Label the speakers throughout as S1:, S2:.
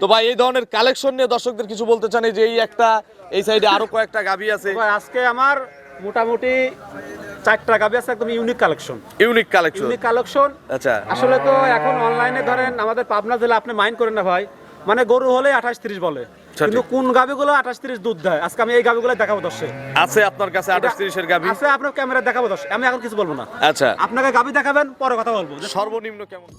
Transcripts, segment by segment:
S1: তো ভাই এই ধরনের কালেকশন নিয়ে দর্শকদের কিছু বলতে চান, যে এই একটা এই সাইডে আরো কয়েকটা গাভী আছে।
S2: ভাই আজকে আমার মোটামুটি 4টা গাভী আছে, একদম ইউনিক কালেকশন।
S1: Unique collection. আচ্ছা,
S2: আসলে তো এখন অনলাইনে ধরেন আমাদের পাবনা জেলা, আপনি মাইন্ড করেন না ভাই, মানে গরু হলে 28-30 বলে, কিন্তু কোন গাভীগুলো 28-30 দুধ দেয়, আজকে আমি এই গাভীগুলো দেখাবো দর্শক।
S1: আছে আপনার কাছে 28-30 এর গাভী
S2: আছে, আপনার ক্যামেরা দেখাবো দর্শক, আমি এখন কিছু বলবো না।
S1: আচ্ছা,
S2: আপনাকে গাভী দেখাবেন, পরে কথা বলবো।
S1: সর্বনিম্ন কেমন?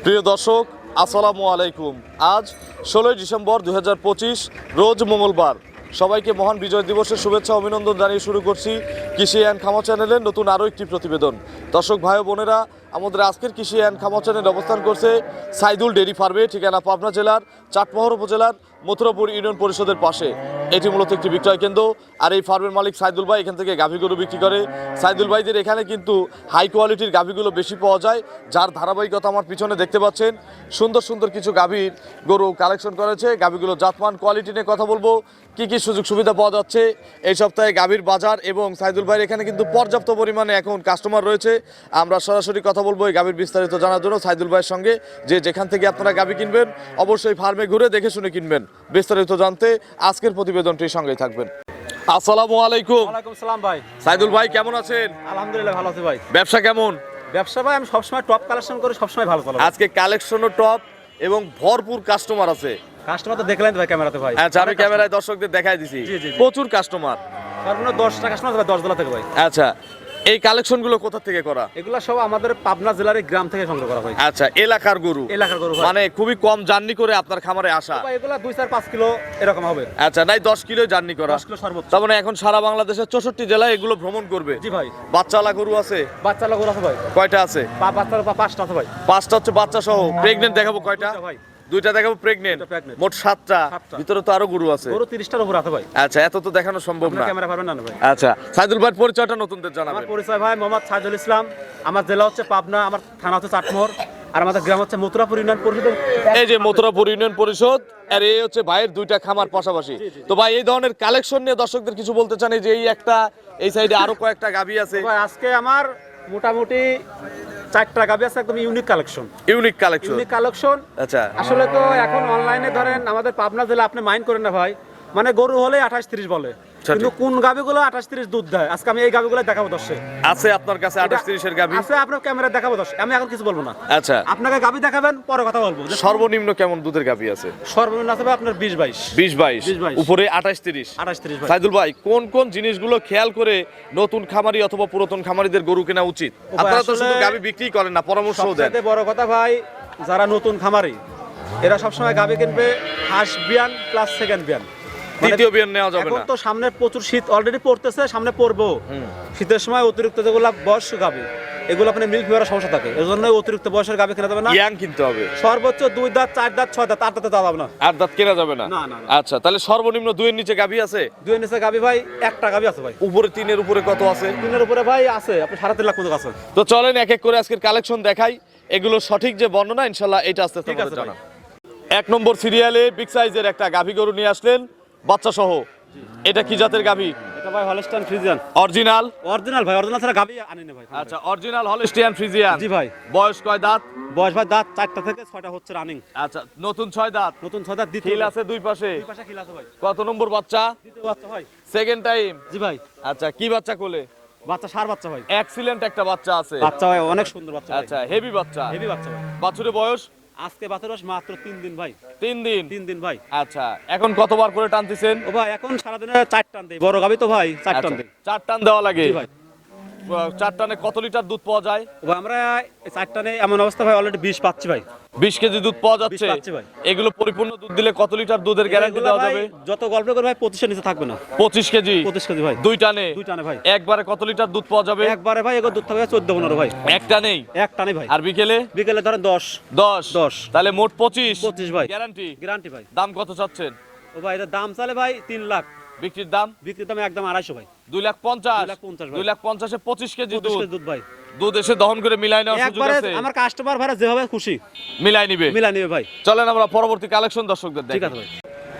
S1: প্রিয় দর্শক, আসসালামু আলাইকুম। আজ 16 ডিসেম্বর 2025, রোজ মঙ্গলবার। সবাইকে মহান বিজয় দিবসের শুভেচ্ছা অভিনন্দন জানিয়ে শুরু করছি কৃষি অ্যান্ড খামা চ্যানেলের নতুন আরও একটি প্রতিবেদন। দর্শক ভাই ও বোনেরা, আমাদের আজকের কৃষি অ্যান্ড খামা চ্যানেল অবস্থান করছে সাইদুল ডেইরি ফার্মে, ঠিকানা পাবনা জেলার চাটমোহর উপজেলার মথুরাপুর ইউনিয়ন পরিষদের পাশে। এটি মূলত একটি বিক্রয় কেন্দ্র, আর এই ফার্মের মালিক সাইদুল ভাই এখান থেকে গাভী গরু বিক্রি করে। সাইদুল ভাইদের এখানে কিন্তু হাই কোয়ালিটির গাভীগুলো বেশি পাওয়া যায়, যার ধারাবাহিকতা আমার পিছনে দেখতে পাচ্ছেন। সুন্দর সুন্দর কিছু গাভীর গরু কালেকশন করেছে। গাভীগুলো জাতমান কোয়ালিটি নিয়ে কথা বলবো, কি কি সুযোগ সুবিধা পাওয়া যাচ্ছে এই সপ্তাহে গাভীর বাজার, এবং সাইদুল ভাইয়ের এখানে কিন্তু পর্যাপ্ত পরিমাণে এখন কাস্টমার রয়েছে। আমরা সরাসরি কথা বলবো এই গাভীর বিস্তারিত জানার জন্য সাইদুল ভাইয়ের সঙ্গে, যে যেখান থেকে আপনারা গাভী কিনবেন অবশ্যই ফার্মে ঘুরে দেখে শুনে কিনবেন। বিস্তারিত জানতে আজকের প্রতিবেদনটির সঙ্গেই থাকবেন। আসসালামু আলাইকুম।
S2: ওয়ালাইকুম সালাম ভাই।
S1: সাইদুল ভাই কেমন আছেন?
S2: আলহামদুলিল্লাহ ভালো আছি ভাই।
S1: ব্যবসা কেমন?
S2: ব্যবসা ভাই আমি সবসময় টপ কালেকশন করি, সবসময় ভালো চলে।
S1: আজকে কালেকশনও টপ এবং ভরপুর কাস্টমার আছে।
S2: কাস্টমার তো দেখলেন ভাই ক্যামেরাতে ভাই।
S1: আচ্ছা, আমি ক্যামেরায় দর্শকদের দেখাই দিছি, প্রচুর কাস্টমার।
S2: সর্বনিম্ন 10টা কাস্টমার ভাই, 10 জেলা থেকে ভাই।
S1: আচ্ছা, এই কালেকশনগুলো কোথা থেকে করা?
S2: এগুলো সব আমাদের পাবনা জেলার গ্রাম থেকে সংগ্রহ করা হয়।
S1: আচ্ছা, এলাকার গরু
S2: ভাই।
S1: মানে খুবই কম জার্নি করে আপনার খামারে আসা।
S2: ভাই এগুলো 2-4-5 কিলো এরকম হবে।
S1: আচ্ছা, নাই 10 কিলো জার্নি করা।
S2: 10 কিলো সর্বোচ্চ।
S1: তার মানে এখন সারা বাংলাদেশের 64 জেলায় এগুলো ভ্রমণ করবে।
S2: জি ভাই।
S1: বাচ্চালা গরু আছে?
S2: বাচ্চালা গরু আছে ভাই।
S1: কয়টা আছে?
S2: বাচ্চালা 5টা আছে ভাই।
S1: 5টা হচ্ছে বাচ্চা সহ। প্রেগন্যান্ট দেখাবো কয়টা?
S2: ভাই
S1: 2টা দেখাবো প্রেগন্যান্ট। মোট 7টা। ভিতরে তো আরো গরু আছে।
S2: গরু 30টার উপর আছে ভাই।
S1: আচ্ছা, এত তো দেখানো সম্ভব না।
S2: ক্যামেরা পাবেন না ভাই।
S1: আচ্ছা, সাইদুল ভাই পরিচয়টা নতুনদের জানাবেন।
S2: আমার পরিচয় ভাই মোহাম্মদ সাইদুল ইসলাম। আমার জেলা হচ্ছে পাবনা, আমার থানা হচ্ছে চাটমোহর, আর আমাদের গ্রাম হচ্ছে মথুরাপুর ইউনিয়ন পরিষদ।
S1: এই যে মথুরাপুর ইউনিয়ন পরিষদ, আর এই হচ্ছে ভাইয়ের 2টা খামার পাশাপাশি। তো ভাই এই ধরনের কালেকশন নিয়ে দর্শকদের কিছু বলতে চান, যে এই একটা এই সাইডে আরো কয়েকটা গাভী আছে।
S2: ভাই আজকে আমার মোটামুটি 4টা গাভী আছে, একদম ইউনিক কালেকশন। আচ্ছা, আসলে তো এখন অনলাইনে ধরেন আমাদের পাবনা জেলা, আপনি মাইন্ড করেন না ভাই, মানে গরু হলে 28-30 বলে, কিন্তু কোন গাভীগুলো 28-30 দুধ দেয়, আজকে আমি এই গাভীগুলো দেখাবো দর্শক।
S1: আছে আপনার কাছে 28-30 এর গাভী?
S2: আছে, আপনার ক্যামেরা দেখাবো দর্শক, আমি এখন কিছু বলবো না।
S1: আচ্ছা,
S2: আপনাকে গাভী দেখাবেন, পরে কথা বলবো।
S1: সর্বনিম্ন কেমন দুধের গাভী আছে?
S2: সর্বনিম্ন আছে ভাই আপনার 20-22,
S1: উপরে 28-30।
S2: ভাই।
S1: সাইদুল ভাই, কোন কোন জিনিসগুলো খেয়াল করে নতুন খামারি অথবা পুরাতন খামারিদের গরু কেনা উচিত? আপনারা তো শুধু গাভী বিক্রি করেন না, পরামর্শও দেন।
S2: সবচেয়ে বড় কথা ভাই, যারা নতুন খামারি এরা সবসময় গাভী কিনবে ফার্স্ট বিয়ান প্লাস সেকেন্ড বিয়ান,
S1: দ্বিতীয় বিয়ান নেওয়া যাবে না।
S2: এখন তো সামনে প্রচুর শীত অলরেডি পড়তেছে, সামনে পড়বো। শীতের সময় অতিরিক্ত যেগুলো বয়স্ক গাভী, এগুলো আপনি মিল্ক ফিভারের সমস্যা থাকে, এর জন্য অতিরিক্ত বয়সের গাভী কেনা যাবে না,
S1: ইয়াং কিনতে হবে।
S2: সর্বোচ্চ 2 দাঁত 4 দাঁত 6 দাঁত 8 দাঁতে যাওয়া যাবে না,
S1: 8 দাঁত কেনা যাবে না।
S2: না না।
S1: আচ্ছা, তাহলে সর্বনিম্ন 2 এর নিচে গাভী আছে?
S2: 2 এর নিচে গাভী ভাই একটা গাভী আছে ভাই।
S1: উপরে 3 এর উপরে কত আছে?
S2: 3 এর উপরে ভাই আছে আপনি 3.5 লাখ পর্যন্ত আছে।
S1: তো চলেন এক এক করে আজকের কালেকশন দেখাই, এগুলো সঠিক যে বর্ণনা ইনশাআল্লাহ এটা আস্তে আস্তে আমাদের জানা। 1 নম্বর সিরিয়ালে বিগ সাইজের একটা গাভী গরু নিয়ে আসলেন বাচ্চা সহ। এটা কি জাতের গাভী?
S2: এটা ভাই হলস্টাইন ফ্রিজিয়ান।
S1: অরিজিনাল
S2: ভাই, অরিজিনাল ছাড়া গাভী আনি না ভাই।
S1: আচ্ছা, অরিজিনাল হলস্টাইন ফ্রিজিয়ান।
S2: জি ভাই।
S1: বয়স কয় দাঁত?
S2: বয়স ভাই দাঁত 4টা থেকে 6টা হচ্ছে রানিং।
S1: আচ্ছা, নতুন 6 দাঁত।
S2: নতুন 6 দাঁত।
S1: খিল আছে দুই পাশে?
S2: দুই পাশে খিল আছে ভাই।
S1: কত নম্বর বাচ্চা?
S2: দ্বিতীয় বাচ্চা ভাই।
S1: Second time?
S2: জি ভাই।
S1: আচ্ছা, কি বাচ্চা কোলে?
S2: বাচ্চা সার বাচ্চা ভাই,
S1: এক্সিলেন্ট একটা বাচ্চা আছে।
S2: বাচ্চা ভাই অনেক সুন্দর বাচ্চা ভাই।
S1: আচ্ছা, হেভি বাচ্চা।
S2: হেভি বাচ্চা ভাই।
S1: বাছুরের বয়স
S2: আজকে বাচ্চার বয়স মাত্র 3 দিন ভাই।
S1: 3 দিন।
S2: 3 দিন ভাই।
S1: আচ্ছা, এখন কতবার করে টানতেছেন?
S2: ও ভাই এখন সারাদিনে 4 টান দেই, বড় গাবি তো ভাই 4 টান দেই।
S1: 4 টান দেওয়া লাগে।
S2: জি ভাই।
S1: 4 টানে কত লিটার দুধ পাওয়া যায়?
S2: ও ভাই আমরা এই 4 টানে এমন অবস্থা ভাই অলরেডি 20 পাচ্ছি ভাই।
S1: 20 কেজি দুধ পাওয়া যাচ্ছে।
S2: 20 পাচ্ছি ভাই।
S1: এগুলো পরিপূর্ণ দুধ দিলে কত লিটার দুধের গ্যারান্টি দেওয়া যাবে?
S2: যত গল্প করে ভাই 25 এর নিচে থাকবে না।
S1: 25 কেজি।
S2: 25 কেজি ভাই।
S1: 2 টানে।
S2: 2 টানে ভাই।
S1: একবারে কত লিটার দুধ পাওয়া যাবে?
S2: একবারে ভাই এগো দুধ থাকবে 14-15 ভাই।
S1: এক টানেই?
S2: এক টানে ভাই।
S1: আর বিকেলে?
S2: বিকেলে ধরেন 10।
S1: 10। তাহলে মোট 25।
S2: 25 ভাই।
S1: গ্যারান্টি?
S2: গ্যারান্টি ভাই।
S1: দাম কত চাচ্ছেন?
S2: ও ভাই এর দাম চালে ভাই 3 লাখ।
S1: বিক্রির দাম?
S2: বিক্রির দাম একদম 250 ভাই।
S1: 2,50,000।
S2: 2,50,000 ভাই।
S1: 2,50,000 এ 25 কেজি
S2: 25
S1: দুধ।
S2: কেজি দুধ ভাই।
S1: দুধ এসে দহন করে মিলাই নেওয়ার সুযোগ
S2: একবারে
S1: আছে?
S2: আমার কাস্টমার ভাইরা যেভাবে খুশি
S1: মিলাই নিবে।
S2: মিলা নিবে ভাই।
S1: চলেন আমরা পরবর্তী কালেকশন দর্শকদের দেখি।
S2: ঠিক আছে ভাই।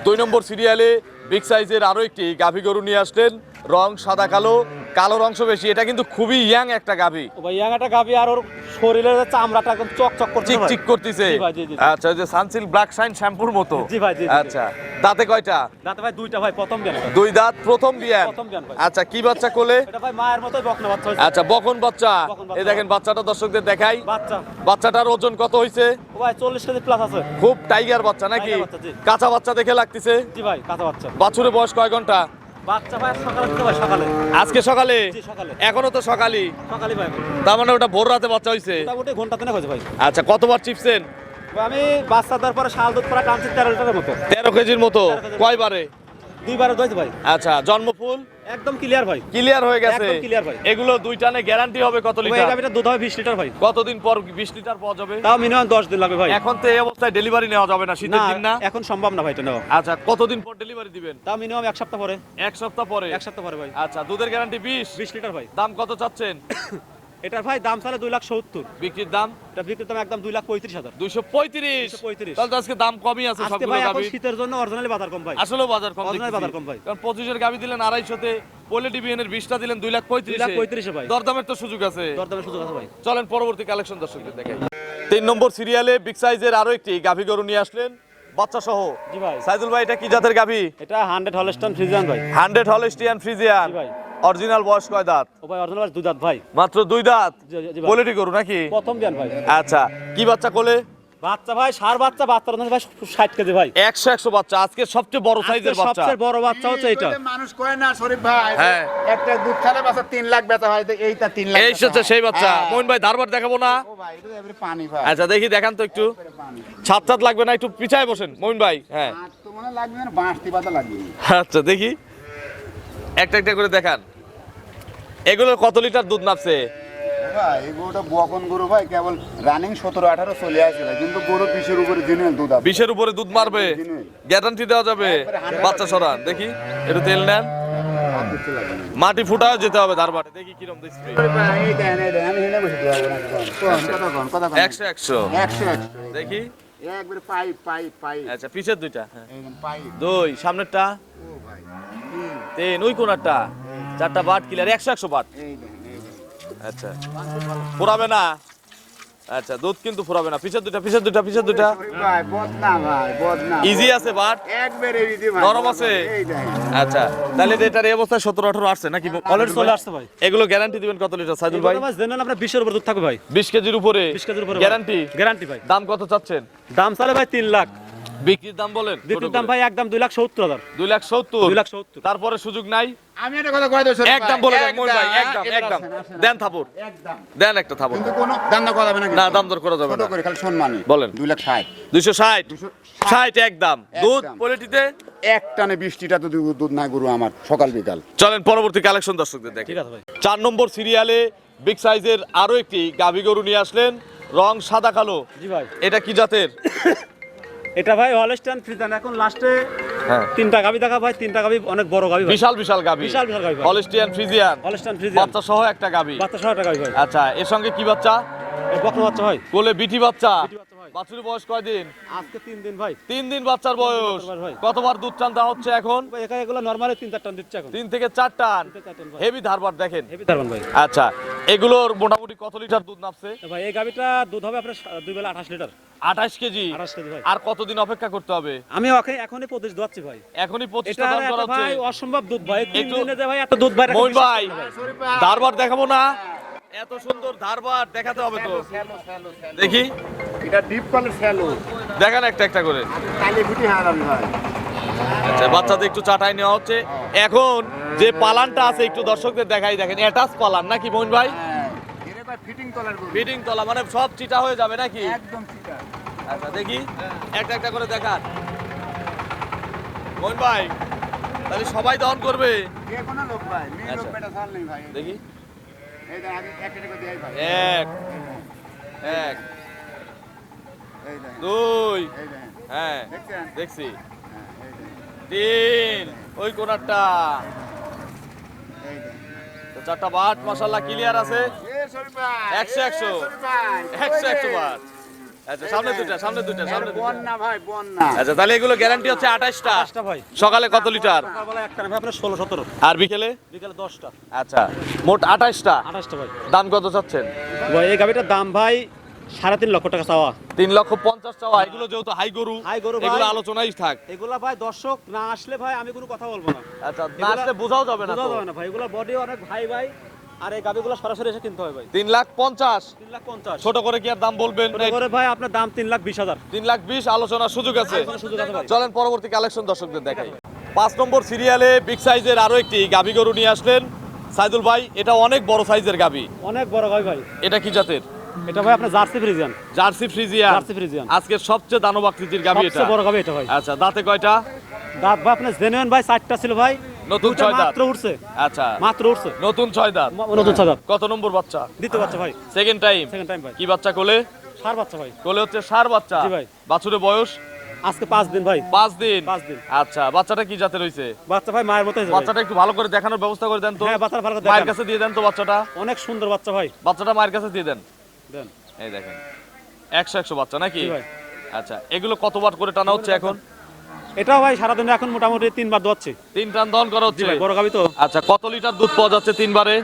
S1: 2 নম্বর সিরিয়ালে বিগ সাইজের আরো একটি গাভী গরু নিয়ে আসলেন। রং সাদা কালো, কালোর অংশ বেশি। এটা কিন্তু খুবই ইয়াং একটা গাভী।
S2: ও ভাই ইয়াং একটা গাবি আর ওর শরীরের চামড়াটা একদম চকচক করছে
S1: চিক
S2: ভাই।
S1: চিক করতেছে।
S2: জি ভাই, জি, জি।
S1: আচ্ছা, ওই যে সানসিল্ক ব্ল্যাক শাইন শ্যাম্পুর মতো।
S2: জি ভাই, জি, জি, জি।
S1: আচ্ছা, দাঁতে কয়টা?
S2: দাঁতে ভাই 2টা ভাই, প্রথম বিয়ান ভাই।
S1: 2 দাঁত, প্রথম বিয়ান।
S2: প্রথম বিয়ান ভাই।
S1: আচ্ছা, কি বাচ্চা কোলে?
S2: এটা ভাই মায়ের মতোই বকনা বাচ্চা হইছে।
S1: আচ্ছা, বকন বাচ্চা।
S2: বকন বাচ্চা।
S1: এই দেখেন বাচ্চাটা দর্শকদের দেখাই।
S2: বাচ্চা।
S1: বাচ্চাটার ওজন কত হইছে?
S2: ও ভাই 40 কেজি প্লাস আছে।
S1: খুব টাইগার বাচ্চা নাকি?
S2: টাইগার বাচ্চা, জি।
S1: কাঁচা বাচ্চা দেখে লাগতেছে।
S2: জি ভাই, কাঁচা বাচ্চা।
S1: বাছুরের বয়স কয় ঘন্টা?
S2: বাচ্চা ভাই সকালে দিতে ভাই, সকালে।
S1: আজকে সকালে?
S2: জি সকালে।
S1: এখনো তো সকালই।
S2: সকালে ভাই।
S1: তার মানে ওটা ভোর রাতে বাচ্চা হইছে।
S2: মোটামুটি ঘন্টা তিনেক হয়েছে ভাই।
S1: আচ্ছা, কতবার চিপছেন?
S2: ভাই আমি বাচ্চা দেওয়ার পরে শাল দুধ পরে টানছি 13 লিটারের মতো।
S1: 13 কেজির মতো।
S2: 13 কেজির।
S1: কয়বারে?
S2: 2 বারে দইছে ভাই।
S1: আচ্ছা, জন্মফুল
S2: একদম ক্লিয়ার ভাই।
S1: ক্লিয়ার হয়ে গেছে।
S2: একদম clear ভাই।
S1: এগুলো 2 টানে গ্যারান্টি হবে কত
S2: ভাই এই
S1: লিটার?
S2: গাবিটা দুধ হবে 20 লিটার ভাই।
S1: কতদিন পর 20 লিটার পাওয়া যাবে?
S2: তাও মিনিমাম 10 দিন লাগবে ভাই।
S1: এখন তো এই অবস্থায় ডেলিভারি নেওয়া যাবে না, শীতের দিন না।
S2: এখন সম্ভব না ভাই এটা নেওয়া।
S1: আচ্ছা, কতদিন পর ডেলিভারি দিবেন?
S2: তাও মিনিমাম 1 সপ্তাহ পরে।
S1: 1 সপ্তাহ পরে।
S2: 1 সপ্তাহ পরে ভাই।
S1: আচ্ছা, দুধের গ্যারান্টি 20।
S2: 20 লিটার ভাই।
S1: দাম কত চাচ্ছেন?
S2: এটার ভাই দাম চালে 2,70,000।
S1: বিক্রির দাম?
S2: এটা বিক্রির দাম একদম 2,35,000।
S1: 235।
S2: 235
S1: তাহলে তো আজকে দাম কমই আছে
S2: আজকে
S1: সবগুলো
S2: ভাই এখন
S1: গাবি।
S2: শীতের জন্য অরিজিনালি বাজার কম ভাই।
S1: আসলে বাজার কম
S2: Original
S1: দেখতেছি।
S2: বাজার কম ভাই।
S1: কারণ 25 এর গাবি দিলেন 250-তে, পোলেটি বিএনের 20টা দিলেন 2,35,000
S2: 2,35,000 ভাই।
S1: দরদামের তো সুযোগ আছে।
S2: দরদামের সুযোগ আছে ভাই।
S1: চলেন পরবর্তী কালেকশন দর্শকদের দেখাই। 3 নম্বর সিরিয়ালে বিগ সাইজের আরো একটি গাভী গরু নিয়ে আসলেন বাচ্চা সহ।
S2: জি ভাই।
S1: সাইদুল ভাই, এটা কি জাতের গাভী?
S2: এটা 100 হলস্টাইন ফ্রিজিয়ান ভাই।
S1: 100 হলস্টিয়ান ফ্রিজিয়ান।
S2: জি ভাই।
S1: অরিজিনাল বয়স কয় দাঁত?
S2: ও ভাই অরিজিনাল 2 দাঁত ভাই।
S1: মাত্র 2 দাঁত।
S2: জি ভাই।
S1: পোলেটি গরু নাকি?
S2: প্রথম বিয়ান ভাই।
S1: আচ্ছা, কি বাচ্চা কোলে?
S2: বাচ্চা ভাই সার বাচ্চা, বাচ্চার ওজন ভাই 60 কেজি ভাই।
S1: 100 বাচ্চা। আজকে সবচেয়ে বড় সাইজের
S2: আজকে
S1: বাচ্চা।
S2: সবচেয়ে বড় বাচ্চা হচ্ছে এটা।
S3: মানুষ কয় না শরীফ ভাই,
S1: হ্যাঁ।
S3: একটা দুধ ছাড়া বাচ্চা 3 লাখ বেচা হয়, তো এইটা 3 লাখ
S1: এই
S3: বেচা
S1: হচ্ছে
S3: হয়।
S1: সেই বাচ্চা।
S3: হ্যাঁ।
S1: মোহন ভাই ধারবার দেখাবো না?
S3: ও ভাই, এটা তো এবারে পানি ভাই।
S1: আচ্ছা, দেখি দেখান তো একটু।
S3: পানি।
S1: ছাদ লাগবে না, একটু পিছায় বসেন মোহন ভাই। হ্যাঁ,
S3: আর তো মনে লাগবে না, বাঁশটি পাতা লাগবে।
S1: আচ্ছা, দেখি একটা একটা করে দেখান। এগুলোর কত লিটার দুধ নাপছে?
S3: ও ভাই, এই গরুটা বকন গরু ভাই, কেবল রানিং 17-18 চলে আসে ভাই, কিন্তু গরু 20-এর উপরে জেনুইন দুধ আছে।
S1: 20-এর উপরে দুধ মারবে?
S3: Genuine।
S1: গ্যারান্টি দেওয়া যাবে?
S3: একবারে 100%
S1: বাচ্চা সরান দেখি, একটু তেল নেন।
S3: আর কিচ্ছু লাগবে না।
S1: মাটি ফুটাও যেতে হবে ধারবাটে, দেখি কিরম দেখছি।
S3: শরীফ ভাই, এই দেন, আমি হেনে বসে দেবো না। কথা কন।
S1: 100 100
S3: 100
S1: দেখি।
S3: একবারে পাইপ পাইপ পাইপ।
S1: আচ্ছা, পিছের দুইটা। হ্যাঁ,
S3: একদম পাইপ।
S1: 2 সামনেরটা,
S3: ও ভাই,
S1: 3 ওই কোনারটা, 4টা বাট ক্লিয়ার। 100 100 বাট।
S3: এই দেন, এই দেন।
S1: আচ্ছা, ফুরাবে না? আচ্ছা, দুধ কিন্তু ফুরাবে না। পিছের দুইটা, পিছের দুইটা, পিছের দুইটা।
S3: শরীফ ভাই, বদনা ভাই, বদনা।
S1: ইজি আছে বাট?
S3: একবারে ইজি ভাই।
S1: নরম আছে?
S3: এই দেন।
S1: আচ্ছা, তাহলে এটার এই অবস্থায় 17-18 আসছে নাকি?
S2: অলরেডি চলে আসছে ভাই।
S1: এগুলো গ্যারান্টি দিবেন কত লিটার সাইদুল ভাই?
S2: এগুলো ভাই জেনুইন আপনার 20 এর উপর দুধ থাকবে ভাই।
S1: 20 কেজির উপরে?
S2: 20 কেজির উপরে
S1: গ্যারান্টি?
S2: গ্যারান্টি ভাই।
S1: দাম কত চাচ্ছেন?
S2: দাম চালে ভাই 3 লাখ।
S1: বিক্রির দাম বলেন?
S2: বিক্রির দাম ভাই একদম 2,70,000।
S1: 2,70,000।
S2: 2,70,000
S1: তারপরে সুযোগ নাই?
S3: আমি একটা কথা কই দেব শরীফ ভাই।
S1: একদম বলে দেন মোহন ভাই, একদম
S3: এবার
S1: একদম।
S3: আসেন, আসেন,
S1: দেন থাপুর,
S3: একদম।
S1: দেন একটা থাপুর।
S3: কিন্তু কোনো দাম দর করা যাবে না
S1: না,
S3: কিন্তু।
S1: দাম দর করা যাবে
S3: ছোট
S1: না।
S3: করে খালি সম্মানী।
S1: বলেন।
S3: 2,60,000।
S1: 260 60 একদম। দুধ
S3: একদম।
S1: কোয়ালিটিতে
S3: এক টানে 20টা তো দুধ না গরু আমার, সকাল বিকাল।
S1: চলেন পরবর্তী কালেকশন দর্শকদের দেখি।
S2: ঠিক আছে ভাই।
S1: 4 নম্বর সিরিয়ালে বিগ সাইজের আরো একটি গাভী গরু নিয়ে আসলেন, রং সাদা কালো।
S2: জি ভাই।
S1: এটা কি জাতের?
S2: এটা ভাই হলস্টাইন ফ্রিজিয়ান। এখন লাস্টে
S1: হ্যাঁ,
S2: 3টা গাবি দেখা ভাই, 3টা গাবি অনেক বড় গাবি ভাই।
S1: বিশাল বিশাল গাভী।
S2: বিশাল বিশাল গাভী ভাই।
S1: Holstein Friesian,
S2: Holstein Friesian.
S1: বাচ্চা সহ একটা গাভী।
S2: বাচ্চা 100 টাকা ভাই।
S1: আচ্ছা, এর সঙ্গে কি বাচ্চা?
S2: এই বকনা বাচ্চা ভাই।
S1: কোলে বিটি বাচ্চা।
S2: বিটি বাচ্চা ভাই। ভাই
S1: বাছুরের বয়স কয়দিন?
S2: আজকে 3 দিন ভাই।
S1: 3 দিন বাচ্চার বয়স।
S2: ভাই।
S1: কতবার দুধ টান দেওয়া হচ্ছে এখন?
S2: ভাই এখানে এগুলো নরমালি 3-4 টন দিচ্ছে এখন।
S1: 3 থেকে 4 টান।
S2: 3 থেকে 4 টন ভাই।
S1: হেভি ধারবার দেখেন।
S2: হেভি দারবান ভাই।
S1: আচ্ছা, এগুলোর মোটামুটি কত লিটার দুধ নামছে?
S2: ভাই এই গাবিটা দুধ হবে আপনার 2 বেলা 28 লিটার।
S1: 28 কেজি।
S2: 28 কেজি ভাই।
S1: আর কতদিন অপেক্ষা করতে হবে?
S2: আমি এখনই 25 দোয়াচ্ছি ভাই।
S1: এখনই 25
S2: এটা
S1: টা দাম করা হচ্ছে।
S2: ভাই অসম্ভব দুধ ভাই। 3
S1: একটু-
S2: দিনে যে ভাই এত দুধ ভাই রাখা
S1: মইন ভাই,
S2: বিশ্বাস
S1: ধারবার দেখাবো না? এত সুন্দর ধারবার দেখাতে হবে তো। দেখি,
S3: এটা ডিপ কলের স্যালো
S1: দেখান একটা একটা করে।
S3: কালি ফুটি হারাম ভাই।
S1: আচ্ছা, বাচ্চাদের একটু চাটাই নেওয়া হচ্ছে। এখন যে পালানটা আছে একটু দর্শকদের দেখাই, দেখেন অ্যাটাচ পালান নাকি মইন ভাই?
S3: এর ভাই ফিটিং কলার গরু
S1: ফিটিং তলা মানে সব চিটা হয়ে যাবে নাকি?
S3: একদম চিটা।
S1: আচ্ছা দেখি, একটা একটা করে দেখান মইন ভাই, তাহলে সবাই দহন করবে।
S3: যে কোনো লোক ভাই, মেয়ে লোক
S1: আচ্ছা।
S3: বেটা সাল নেই ভাই।
S1: দেখি,
S3: এই দেখ আগে একটা করে দেই ভাই।
S1: এক এক
S3: এই দেখ,
S1: 2
S3: এই দেখ।
S1: হ্যাঁ
S3: দেখছেন?
S1: দেখছি,
S3: হ্যাঁ, এই দেখ,
S1: 3 ওই কোনারটা,
S3: এই দেখ।
S1: তো 4টা বাট মাশাআল্লাহ ক্লিয়ার আছে।
S3: এ শরীফ ভাই,
S1: 100
S3: এ শরীফ ভাই,
S1: 100 বাট। আচ্ছা, সামনে দুইটা, সামনে দুইটা, সামনে দুইটা।
S3: বন্যা ভাই, বন্যা।
S1: আচ্ছা, তাহলে এগুলো গ্যারান্টি হচ্ছে 28টা।
S2: 28টা ভাই।
S1: সকালে কত লিটার?
S2: সকালবেলা একটা না ভাই আপনার 16-17।
S1: আর বিকেলে?
S2: বিকালে 10টা।
S1: আচ্ছা, মোট 28টা।
S2: 28টা ভাই।
S1: দাম কত চাচ্ছেন?
S2: ভাই এই গাবিটার দাম ভাই 3.5 লক্ষ টাকা চাওয়া।
S1: 3,50,000 চাওয়া। এগুলো যেহেতু হাই গরু,
S2: হাই গরু ভাই।
S1: এগুলো আলোচনাই থাক।
S2: এগুলা ভাই দর্শক না আসলে ভাই আমি কোনো কথা বলবো না।
S1: আচ্ছা, না
S2: এগুলা-
S1: আসলে বোঝাও যাবে না
S2: বোঝা
S1: তো।
S2: যাবে না ভাই, এগুলা বডি অনেক ভাই ভাই। আর এই গাবিগুলো সরাসরি এসে কিনতে হয় ভাই।
S1: 3,50,000।
S2: 3,50,000।
S1: ছোট করে কি আর দাম বলবেন?
S2: ছোট করে ভাই আপনার দাম 3,20,000।
S1: 3,20,000 আলোচনার সুযোগ আছে।
S2: আলোচনার সুযোগ আছে ভাই।
S1: চলেন পরবর্তী কালেকশন দর্শকদের দেখাই। 5 নম্বর সিরিয়ালে বিগ সাইজের আরো একটি গাবি গরু নিয়ে আসলেন সাইদুল ভাই। এটা অনেক বড় সাইজের গাবি।
S2: অনেক বড় গাবি ভাই।
S1: এটা কি জাতের?
S2: এটা ভাই আপনার jersey Friesian.
S1: Jersey Friesian.
S2: Jersey Friesian.
S1: আজকে সবচেয়ে দানব আকৃতির গাবি এটা।
S2: সবচেয়ে বড় গাবি এটা ভাই।
S1: আচ্ছা, দাঁতে কয়টা?
S2: দাঁত ভাই আপনার জেনুইন ভাই 4টা ছিল ভাই।
S1: নতুন
S2: দুইটা
S1: 6 দাঁত।
S2: মাত্র উঠছে।
S1: আচ্ছা,
S2: মাত্র উঠছে।
S1: নতুন 6 দাঁত।
S2: নতুন 6 দাঁত।
S1: কত নম্বর বাচ্চা?
S2: দ্বিতীয় বাচ্চা ভাই।
S1: Second time.
S2: সেকেন্ড টাইম ভাই।
S1: কি বাচ্চা কোলে?
S2: সার বাচ্চা ভাই।
S1: কোলে হচ্ছে ষাঁড় বাচ্চা।
S2: জি ভাই।
S1: বাছুরের বয়স
S2: আজকে 5 দিন ভাই।
S1: 5 দিন।
S2: 5 দিন।
S1: আচ্ছা, বাচ্চাটা কি জাতের হইছে?
S2: বাচ্চা ভাই মায়ের মতো হয়েছে ভাই।
S1: বাচ্চাটা একটু ভালো করে দেখানোর ব্যবস্থা করে দেন তো।
S2: হ্যাঁ বাচ্চার ভালো করে
S1: মায়ের
S2: দেখেন।
S1: কাছে দিয়ে দেন তো বাচ্চাটা।
S2: অনেক সুন্দর বাচ্চা ভাই।
S1: বাচ্চাটা মায়ের কাছে দিয়ে দেন।
S2: দেন।
S1: এই দেখেন, 100 বাচ্চা নাকি?
S2: জি ভাই।
S1: আচ্ছা, এগুলো কতবার করে টানা হচ্ছে এখন?
S2: এটাও ভাই সারাদিনে এখন মোটামুটি 3 বার দোয়াচ্ছি।
S1: 3 টান দহন করা
S2: জি
S1: হচ্ছে।
S2: ভাই বড় গাবি তো।
S1: আচ্ছা, কত লিটার দুধ পাওয়া যাচ্ছে 3 বারে?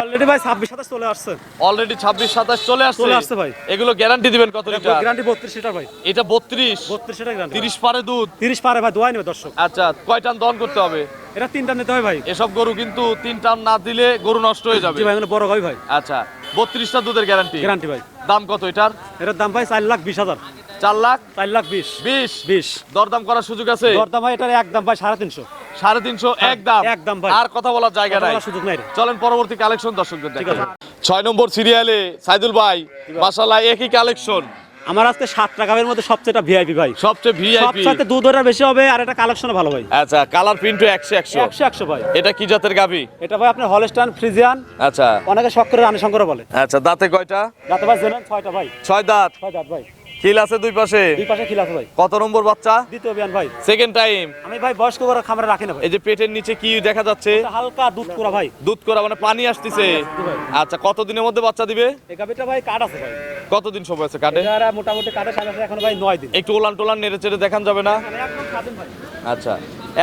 S2: অলরেডি ভাই 26-27 চলে আসছে।
S1: অলরেডি 26-27 চলে আসছে।
S2: চলে আসছে ভাই।
S1: এগুলো গ্যারান্টি দিবেন কত লিটার?
S2: গ্যারান্টি 32 লিটার ভাই।
S1: এটা 32।
S2: 32 লিটার গ্যারান্টি।
S1: 30 পারে দুধ।
S2: 30 পারে ভাই দোয়াই নেবে দর্শক।
S1: আচ্ছা, কয় টান দহন করতে হবে?
S2: এটা 3 টান নিতে হয় ভাই।
S1: এসব গরু কিন্তু 3 টান না দিলে গরু নষ্ট হয়ে যাবে।
S2: জি ভাই এগুলো বড় গাবি ভাই।
S1: আচ্ছা, 32টা দুধের গ্যারান্টি।
S2: গ্যারান্টি ভাই।
S1: দাম কত এটার?
S2: এটার দাম ভাই 4,20,000।
S1: 4,20,000।
S2: 20
S1: দরদাম করার সুযোগ আছে?
S2: দরদাম ভাই এটার একদম ভাই 350।
S1: 350 একদম।
S2: একদম ভাই।
S1: আর কথা বলার জায়গা নাই।
S2: সুযোগ নাই রে।
S1: চলেন পরবর্তী কালেকশন দর্শকদের
S2: ঠিক
S1: দেখাই।
S2: আছে।
S1: 6 নম্বর সিরিয়ালে সাইদুল ভাই মাশাআল্লাহ একই কালেকশন।
S2: আমার আজকে 7টা গাবির মধ্যে সবচেয়ে ভিআইপি ভাই।
S1: সবচেয়ে ভিআইপি।
S2: সবচেয়ে দুধ ওটা বেশি হবে আর এটা কালেকশনও ভালো ভাই।
S1: আচ্ছা, কালার প্রিন্টও 100
S2: 100 ভাই।
S1: এটা কি জাতের গাবি?
S2: এটা ভাই আপনার হলস্টাইন ফ্রিজিয়ান।
S1: আচ্ছা
S2: অনেকে শখ করে রানী শঙ্কর বলে।
S1: আচ্ছা, দাঁতে কয়টা?
S2: যাতে ভাই জেনুইন 6টা ভাই।
S1: 6 দাঁত।
S2: 6 দাঁত ভাই।
S1: খিল আছে দুই পাশে।
S2: দুই পাশে খিল আছে ভাই।
S1: কত নম্বর বাচ্চা?
S2: দ্বিতীয় বিয়ান ভাই।
S1: Second time.
S2: আমি ভাই বয়স্ক করে খামারে রাখি না ভাই।
S1: এই যে পেটের নিচে কি দেখা যাচ্ছে?
S2: এটা হালকা দুধ করা ভাই।
S1: দুধ করা মানে পানি আসতেছে।
S2: ভাই।
S1: আচ্ছা, কতদিনের মধ্যে বাচ্চা দিবে?
S2: এই গাবিটা ভাই কাট আছে ভাই।
S1: কতদিন সময় আছে কাটে?
S2: এটা মোটামুটি কাটে সাথে এখন ভাই 9 দিন।
S1: একটু ওলান টোলান নেড়ে চেড়ে দেখান যাবে না?
S2: মানে একদম স্বাধীন ভাই।
S1: আচ্ছা,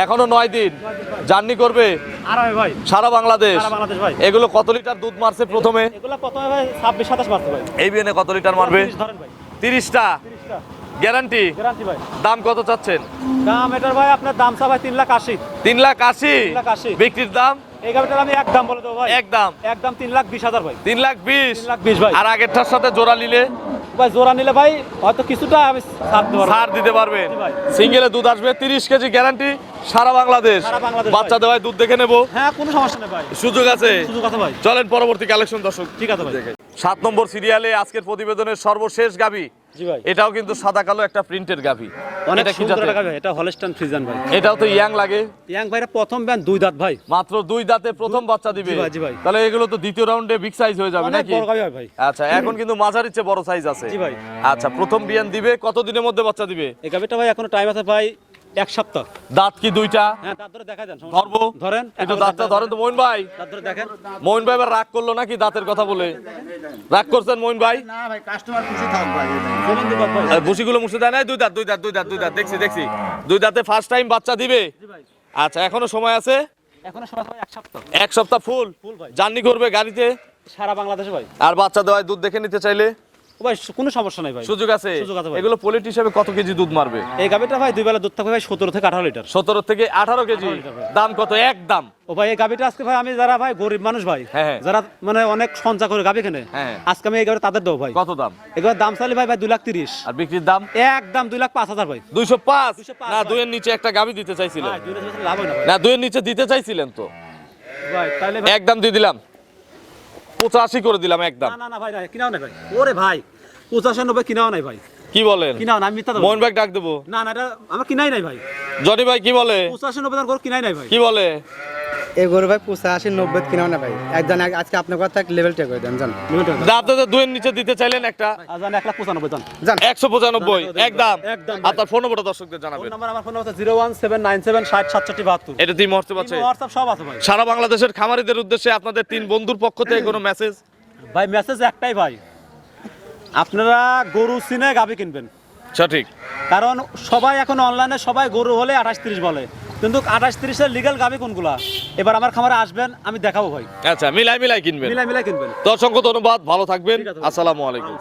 S1: এখনো 9 দিন জার্নি করবে
S2: আরামে ভাই।
S1: সারা বাংলাদেশ।
S2: সারা বাংলাদেশ ভাই।
S1: এগুলো কত লিটার দুধ মারছে প্রথমে?
S2: এগুলা প্রথমে ভাই 26-27 মারতে ভাই।
S1: এই বিয়ানে কত লিটার মারবে?
S2: 30 ধরেন ভাই।
S1: 30টা
S2: 30টা
S1: গ্যারান্টি।
S2: গ্যারান্টি ভাই।
S1: দাম কত চাচ্ছেন?
S2: দাম এটার ভাই আপনার দাম চা ভাই 3,80,000।
S1: 3,80,000।
S2: 3,80,000।
S1: বিক্রির দাম?
S2: এই গাবিটার আমি একদম বলে দেবো ভাই।
S1: একদম।
S2: একদম 3,20,000 ভাই।
S1: 3,20,000।
S2: 3,20,000 ভাই।
S1: আর আগেরটার সাথে জোড়া নিলে
S2: ভাই জোড়া নিলে ভাই হয়তো কিছুটা আমি ছাড় দেবো।
S1: ছাড় দিতে পারবেন।
S2: জি ভাই।
S1: সিঙ্গেলে দুধ আসবে 30 কেজি গ্যারান্টি সারা বাংলাদেশ।
S2: সারা বাংলাদেশ
S1: বাচ্চা
S2: ভাই।
S1: দেওয়ায় দুধ দেখে নেব,
S2: হ্যাঁ কোনো সমস্যা নেই ভাই।
S1: সুযোগ আছে।
S2: সুযোগ আছে ভাই।
S1: চলেন পরবর্তী কালেকশন দর্শক
S2: ঠিক আছে ভাই।
S1: 7 নম্বর সিরিয়ালে আজকের প্রতিবেদনের সর্বশেষ গাবি।
S2: জি ভাই।
S1: এটাও কিন্তু সাদা কালো একটা প্রিন্টের গাবি।
S2: অনেক
S1: এটা কি
S2: সুন্দর
S1: জাতের?
S2: টাকা ভাই। এটা হলস্টাইন ফ্রিজিয়ান ভাই।
S1: এটাও তো ইয়াং লাগে।
S2: ইয়াং ভাইরা প্রথম ব্যান 2 দাঁত ভাই।
S1: মাত্র 2 দাঁতে প্রথম বাচ্চা দিবে।
S2: জি ভাই, জি ভাই।
S1: তাহলে এগুলো তো দ্বিতীয় রাউন্ডে বিগ সাইজ হয়ে যাবে
S2: অনেক
S1: নাকি?
S2: বড় গাবি হয় ভাই।
S1: আচ্ছা, এখন কিন্তু মাঝারির চেয়ে বড় সাইজ আছে।
S2: জি ভাই।
S1: আচ্ছা, প্রথম বিয়ান দিবে কত দিনের মধ্যে বাচ্চা দিবে?
S2: এই গাবিটা ভাই এখনো টাইম আছে ভাই এক সপ্তাহ।
S1: দাঁত কি দুইটা?
S2: হ্যাঁ, দাঁত ধরে দেখা যান, সমস্যা
S1: ধরবো?
S2: নেই। ধরেন
S1: একটু দাঁতটা ধরেন তো মইন ভাই।
S2: দাঁত ধরে দেখেন।
S1: মইন ভাই এবার রাগ করলো নাকি দাঁতের কথা বলে? রাগ করছেন মইন ভাই?
S3: না ভাই, কাস্টমার খুশি থাক ভাই।
S2: বলুন দিবাদ ভাই।
S1: আর ভুসিগুলো মুছে দেয় নাই? দুই দাঁত দুই দাঁত দুই দাঁত দুই দাঁত দেখছি দেখছি। দুই দাঁতে ফার্স্ট টাইম বাচ্চা দিবে?
S2: জি ভাই,
S1: আচ্ছা, এখনো সময় আছে?
S2: এখনো সময় ভাই এক সপ্তাহ।
S1: এক সপ্তাহ ফুল
S2: ফুল ভাই।
S1: জার্নি করবে গাড়িতে?
S2: সারা বাংলাদেশে ভাই।
S1: আর বাচ্চা দেওয়ায় দুধ দেখে নিতে চাইলে
S2: ও ভাই কোনো সমস্যা নাই ভাই।
S1: সুযোগ আছে?
S2: সুযোগ আছে ভাই।
S1: এগুলো পোলিট হিসেবে কত কেজি দুধ মারবে?
S2: এই গাভিটা ভাই দুই বেলা দুধ থাকবে ভাই 17 থেকে 18 লিটার।
S1: 17 থেকে 18 কেজি।
S2: 18 লিটার ভাই।
S1: দাম কত? এক দাম?
S2: ও ভাই এই গাভিটা আজকে ভাই আমি যারা ভাই গরিব মানুষ ভাই,
S1: হ্যাঁ, হ্যাঁ।
S2: যারা মানে অনেক সঞ্চয় করে গাভি কেনে,
S1: হ্যাঁ।
S2: আজকে আমি এই গাভিটা তাদের দেবো ভাই।
S1: কত দাম?
S2: এগুলোর দাম চাইলে ভাই 2,30,000।
S1: আর বিক্রির দাম?
S2: একদম 2,05,000 ভাই।
S1: 205?
S2: 205
S1: না,
S2: ভাই।
S1: দুইয়ের নিচে একটা গাবি দিতে চাইছিলেন?
S2: ভাই 2,000 লাভ হয় না ভাই।
S1: না, দুইয়ের নিচে দিতে চাইছিলেন তো?
S2: ভাই তাহলে ভাই
S1: একদম দিয়ে দিলাম, 85 করে দিলাম একদম।
S2: না না না ভাই না, কিনাও নাই ভাই। ওরে ভাই 95-90 কিনাও নাই ভাই।
S1: কি বলেন?
S2: কিনাও না, আমি মিথ্যা দেবো।
S1: মোহন ভাই ডাক দেবো?
S2: না না, এটা আমার কিনাই নাই ভাই।
S1: জনি ভাই কি বলে?
S2: 85-90 গরু কিনাই নাই ভাই।
S1: কি বলে?
S4: এই গরু ভাই 85-90 কিনাও না ভাই। একজন আজকে আপনার কথা লেভেলটা করে দেন জান।
S1: আপনাদের দুইয়ের নিচে দিতে চাইলেন একটা
S2: আজান 1,95,000 দাম।
S4: জান
S1: 195 একদম।
S2: একদম।
S1: আপনার ফোন নম্বরটা দর্শকদের
S2: ফোন
S1: জানাবেন।
S2: নাম্বার আমার ফোন নাম্বার 01797606772।
S1: এটা তিন হোয়াটসঅ্যাপ আছে?
S2: হোয়াটসঅ্যাপ সব আছে ভাই।
S1: সারা বাংলাদেশের খামারিদের উদ্দেশ্যে আপনাদের তিন বন্ধুর পক্ষ থেকে কোনো মেসেজ?
S2: ভাই মেসেজ একটাই ভাই, আপনারা গরু চিনে গাভী কিনবেন।
S1: সঠিক।
S2: কারণ সবাই এখন অনলাইনে সবাই গরু হলে 28-30 বলে, কিন্তু 28-30 এর লিগ্যাল গাভী কোনগুলা? এবার আমার খামারে আসবেন, আমি দেখাবো ভাই।
S1: আচ্ছা, মিলাই মিলাই কিনবেন।
S2: মিলাই মিলাই কিনবেন।
S1: তো অসংখ্য ধন্যবাদ, ভালো থাকবেন।
S2: ঠিক আছে ভাই।
S1: আসসালামু আলাইকুম।